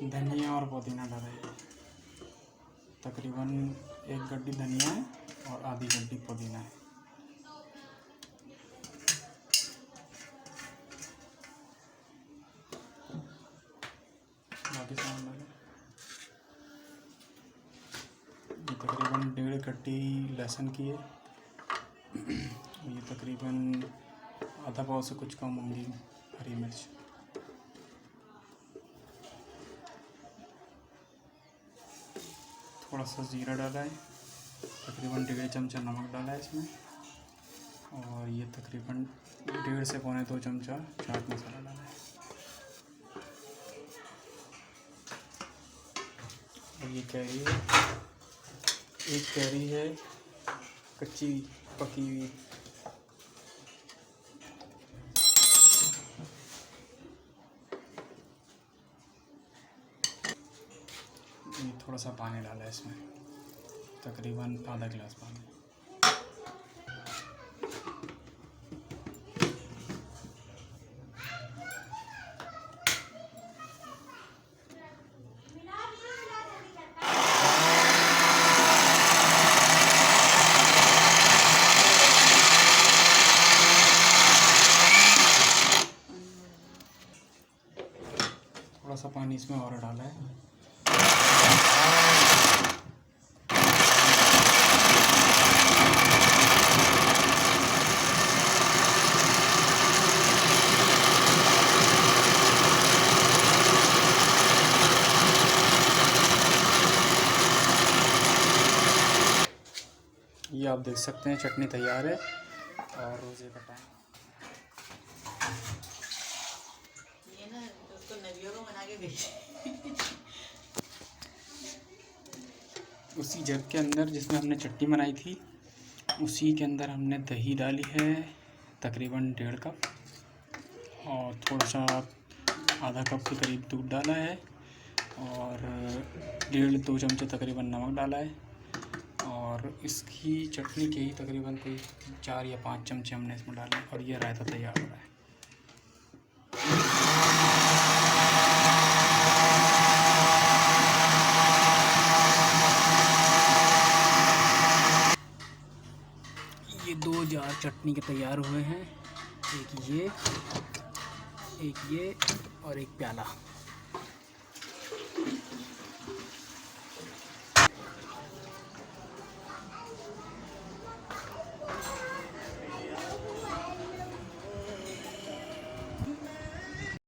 धनिया और पुदीना डाला है। तकरीबन 1 गड्डी धनिया है और आधी गड्डी पुदीना है। बाकी सामान डालें। ये तकरीबन 1.5 गड्डी लहसुन की है। ये तकरीबन आधा पाव से कुछ कम होंगी हरी मिर्च। थोड़ा सा जीरा डाला है। तकरीबन 1.5 चमचा नमक डाला है इसमें। और ये तकरीबन 1.5 से पौने 2 चमचा चाट मसाला डाला है। और ये कैरी है, 1 कैरी है कच्ची पकी हुई। थोड़ा सा पानी डाला है इसमें, तकरीबन आधा गिलास पानी। थोड़ा सा पानी इसमें और डाला है। ये आप देख सकते हैं चटनी तैयार है। और रोज़े का टाइम ये ना उसको नबियों को बना के भेज। उसी जग के अंदर जिसमें हमने चटनी बनाई थी, उसी के अंदर हमने दही डाली है तकरीबन 1.5 कप। और थोड़ा सा आधा कप के करीब दूध डाला है। और 1.5-2 चमचे तकरीबन नमक डाला है। और इसकी चटनी के ही तकरीबन कोई 4 या 5 चमचे हमने इसमें डाले। और ये रायता तैयार हो रहा है। ये 2 जार चटनी के तैयार हुए हैं। एक ये और एक प्याला।